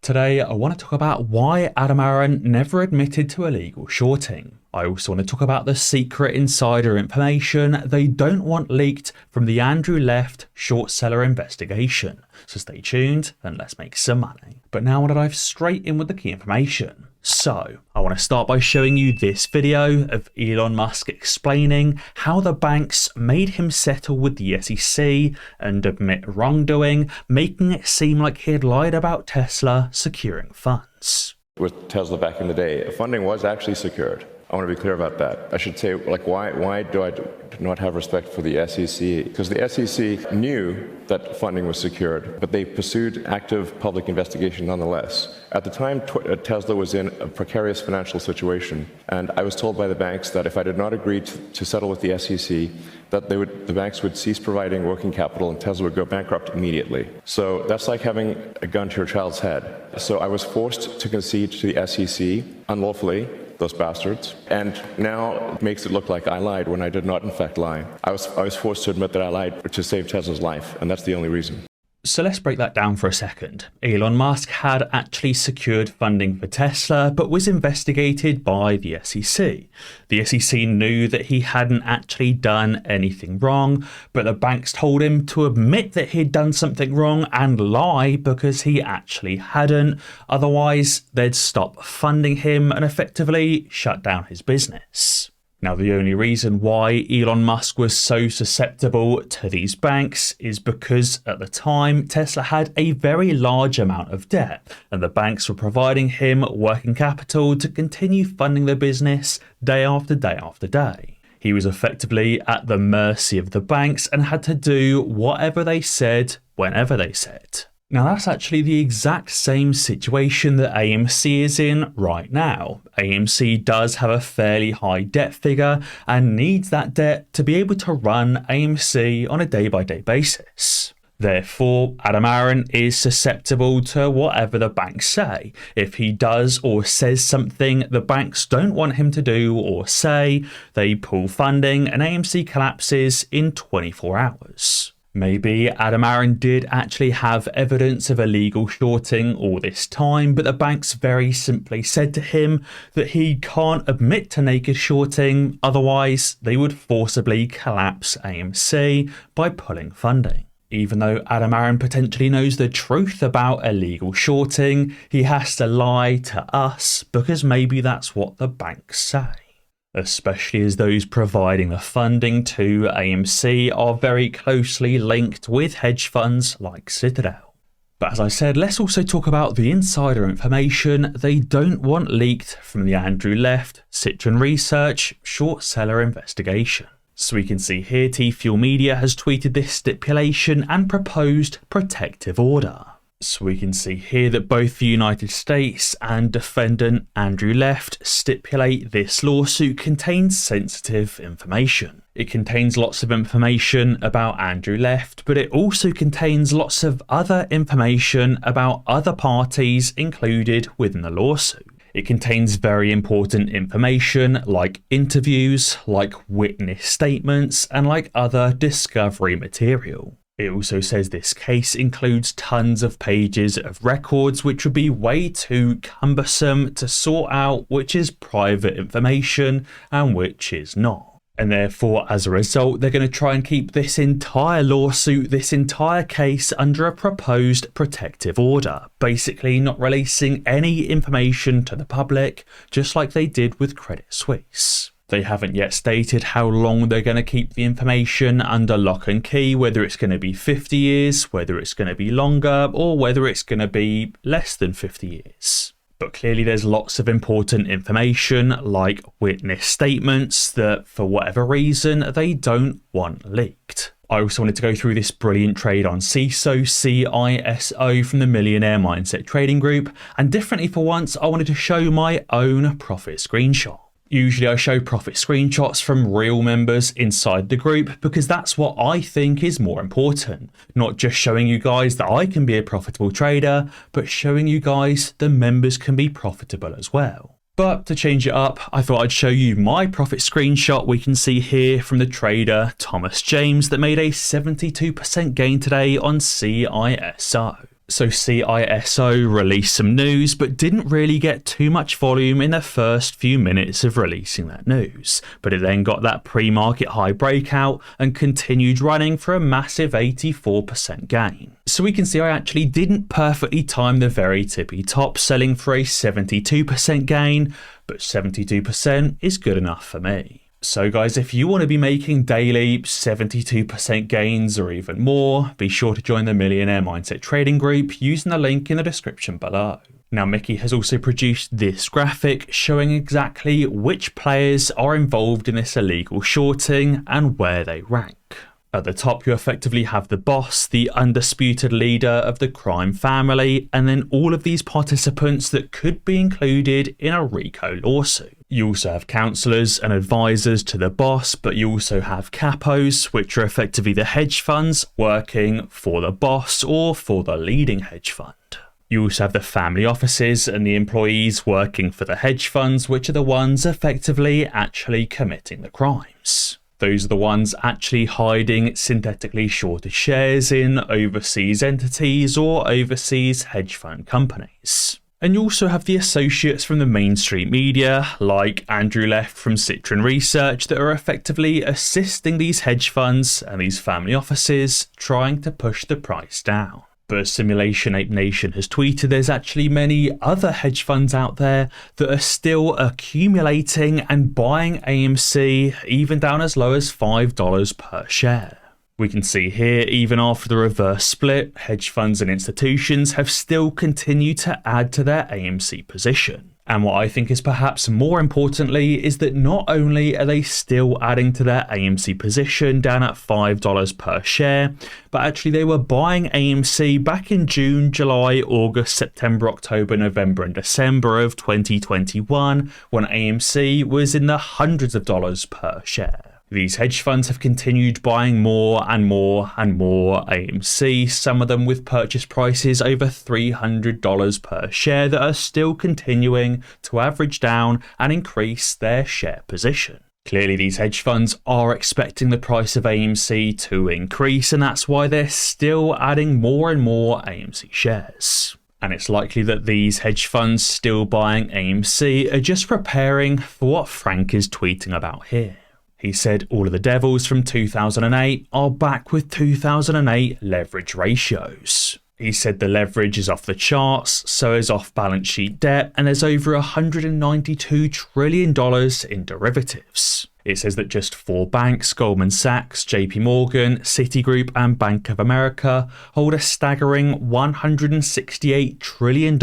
Today, I want to talk about why Aron never admitted to illegal shorting. I also want to talk about the secret insider information they don't want leaked from the Andrew Left short seller investigation. So stay tuned and let's make some money. But now I want to dive straight in with the key information. So I want to start by showing you this video of Elon Musk explaining how the banks made him settle with the SEC and admit wrongdoing, making it seem like he had lied about Tesla securing funds. With Tesla back in the day, funding was actually secured. I want to be clear about that. I should say, why do I not have respect for the SEC? Because the SEC knew that funding was secured, but they pursued active public investigation nonetheless. At the time, Tesla was in a precarious financial situation, and I was told by the banks that if I did not agree to settle with the SEC, that the banks would cease providing working capital and Tesla would go bankrupt immediately. So that's like having a gun to your child's head. So I was forced to concede to the SEC unlawfully, those bastards, and now it makes it look like I lied when I did not in fact lie. I was forced to admit that I lied to save Tesla's life, and that's the only reason. So let's break that down for a second. Elon Musk had actually secured funding for Tesla, but was investigated by the SEC. The SEC knew that he hadn't actually done anything wrong, but the banks told him to admit that he'd done something wrong and lie because he actually hadn't. Otherwise, they'd stop funding him and effectively shut down his business. Now, the only reason why Elon Musk was so susceptible to these banks is because at the time, Tesla had a very large amount of debt, and the banks were providing him working capital to continue funding the business day after day after day. He was effectively at the mercy of the banks and had to do whatever they said, whenever they said. Now, that's actually the exact same situation that AMC is in right now. AMC does have a fairly high debt figure and needs that debt to be able to run AMC on a day-by-day basis. Therefore, Aron is susceptible to whatever the banks say. If he does or says something the banks don't want him to do or say, they pull funding and AMC collapses in 24 hours. Maybe Aron did actually have evidence of illegal shorting all this time, but the banks very simply said to him that he can't admit to naked shorting, otherwise they would forcibly collapse AMC by pulling funding. Even though Aron potentially knows the truth about illegal shorting, he has to lie to us because maybe that's what the banks say. Especially as those providing the funding to AMC are very closely linked with hedge funds like Citadel. But as I said, let's also talk about the insider information they don't want leaked from the Andrew Left Citron Research short seller investigation. So we can see here T-Fuel Media has tweeted this stipulation and proposed protective order. So we can see here that both the United States and defendant Andrew Left stipulate this lawsuit contains sensitive information. It contains lots of information about Andrew Left, but it also contains lots of other information about other parties included within the lawsuit. It contains very important information like interviews, like witness statements, and like other discovery material. It also says this case includes tons of pages of records which would be way too cumbersome to sort out which is private information and which is not. And therefore, as a result, they're going to try and keep this entire lawsuit, this entire case under a proposed protective order, basically not releasing any information to the public, just like they did with Credit Suisse. They haven't yet stated how long they're going to keep the information under lock and key, whether it's going to be 50 years, whether it's going to be longer, or whether it's going to be less than 50 years. But clearly there's lots of important information like witness statements that for whatever reason they don't want leaked. I also wanted to go through this brilliant trade on CISO from the Millionaire Mindset Trading Group, and differently for once I wanted to show my own profit screenshot. Usually I show profit screenshots from real members inside the group because that's what I think is more important. Not just showing you guys that I can be a profitable trader, but showing you guys the members can be profitable as well. But to change it up, I thought I'd show you my profit screenshot we can see here from the trader Thomas James that made a 72% gain today on CISO. So CISO released some news, but didn't really get too much volume in the first few minutes of releasing that news. But it then got that pre-market high breakout and continued running for a massive 84% gain. So we can see I actually didn't perfectly time the very tippy top, selling for a 72% gain, but 72% is good enough for me. So guys, if you want to be making daily 72% gains or even more, be sure to join the Millionaire Mindset Trading Group using the link in the description below. Now, Mickey has also produced this graphic showing exactly which players are involved in this illegal shorting and where they rank. At the top, you effectively have the boss, the undisputed leader of the crime family, and then all of these participants that could be included in a RICO lawsuit. You also have counselors and advisors to the boss, but you also have capos, which are effectively the hedge funds working for the boss or for the leading hedge fund. You also have the family offices and the employees working for the hedge funds, which are the ones effectively actually committing the crimes. Those are the ones actually hiding synthetically shorted shares in overseas entities or overseas hedge fund companies. And you also have the associates from the mainstream media, like Andrew Left from Citron Research, that are effectively assisting these hedge funds and these family offices trying to push the price down. But as Simulation Ape Nation has tweeted, there's actually many other hedge funds out there that are still accumulating and buying AMC even down as low as $5 per share. We can see here, even after the reverse split, hedge funds and institutions have still continued to add to their AMC position. And what I think is perhaps more importantly is that not only are they still adding to their AMC position down at $5 per share, but actually they were buying AMC back in June, July, August, September, October, November and December of 2021 when AMC was in the hundreds of dollars per share. These hedge funds have continued buying more and more and more AMC, some of them with purchase prices over $300 per share that are still continuing to average down and increase their share position. Clearly, these hedge funds are expecting the price of AMC to increase, and that's why they're still adding more and more AMC shares. And it's likely that these hedge funds still buying AMC are just preparing for what Frank is tweeting about here. He said all of the devils from 2008 are back with 2008 leverage ratios. He said the leverage is off the charts, so is off-balance sheet debt, and there's over $192 trillion in derivatives. It says that just 4 banks, Goldman Sachs, JP Morgan, Citigroup and Bank of America, hold a staggering $168 trillion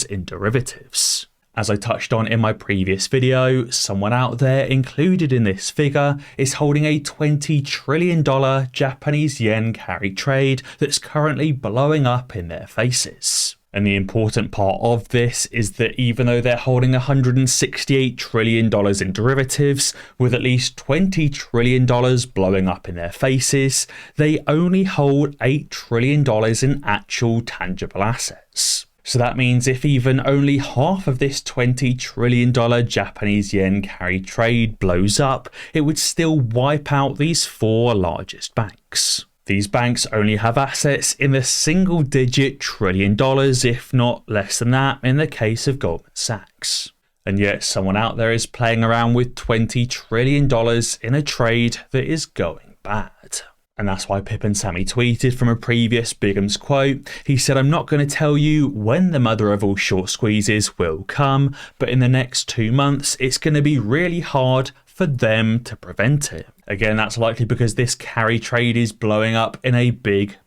in derivatives. As I touched on in my previous video, someone out there included in this figure is holding a $20 trillion Japanese yen carry trade that's currently blowing up in their faces. And the important part of this is that even though they're holding $168 trillion in derivatives, with at least $20 trillion blowing up in their faces, they only hold $8 trillion in actual tangible assets. So that means if even only half of this $20 trillion Japanese yen carry trade blows up, it would still wipe out these 4 largest banks. These banks only have assets in the single-digit trillion dollars, if not less than that, in the case of Goldman Sachs. And yet someone out there is playing around with $20 trillion in a trade that is going bad. And that's why Pip and Sammy tweeted from a previous Bigham's quote. He said, "I'm not going to tell you when the mother of all short squeezes will come, but in the next 2 months, it's going to be really hard for them to prevent it." Again, that's likely because this carry trade is blowing up in a big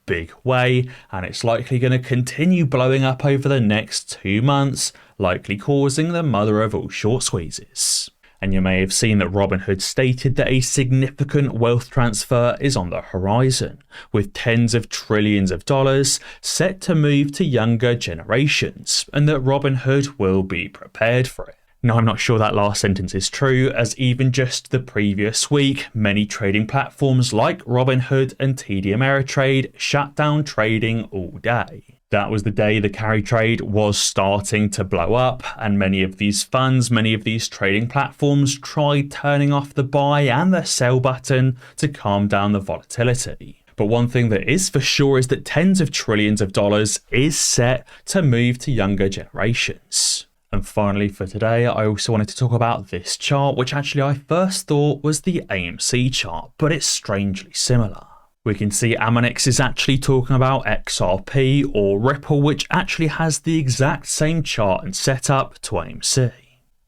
way, and it's likely going to continue blowing up over the next 2 months, likely causing the mother of all short squeezes. And you may have seen that Robinhood stated that a significant wealth transfer is on the horizon, with tens of trillions of dollars set to move to younger generations, and that Robinhood will be prepared for it. Now, I'm not sure that last sentence is true, as even just the previous week, many trading platforms like Robinhood and TD Ameritrade shut down trading all day. That was the day the carry trade was starting to blow up, and many of these funds, many of these trading platforms tried turning off the buy and the sell button to calm down the volatility. But one thing that is for sure is that tens of trillions of dollars is set to move to younger generations. And finally for today, I also wanted to talk about this chart, which actually I first thought was the AMC chart, but it's strangely similar. We can see Amonex is actually talking about XRP or Ripple, which actually has the exact same chart and setup to AMC.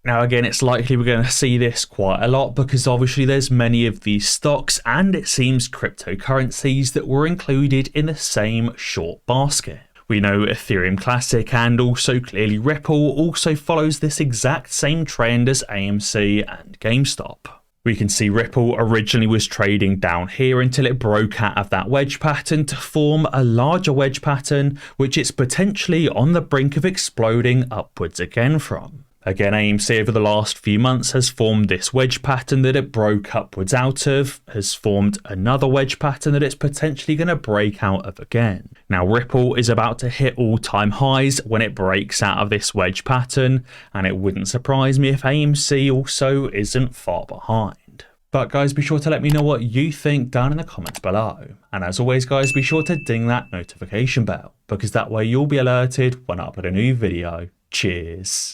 Now again, it's likely we're going to see this quite a lot because obviously there's many of these stocks and it seems cryptocurrencies that were included in the same short basket. We know Ethereum Classic and also clearly Ripple also follows this exact same trend as AMC and GameStop. We can see Ripple originally was trading down here until it broke out of that wedge pattern to form a larger wedge pattern, which it's potentially on the brink of exploding upwards again from. Again, AMC over the last few months has formed this wedge pattern that it broke upwards out of, has formed another wedge pattern that it's potentially going to break out of again. Now Ripple is about to hit all-time highs when it breaks out of this wedge pattern, and it wouldn't surprise me if AMC also isn't far behind. But guys, be sure to let me know what you think down in the comments below. And as always guys, be sure to ding that notification bell, because that way you'll be alerted when I upload a new video. Cheers.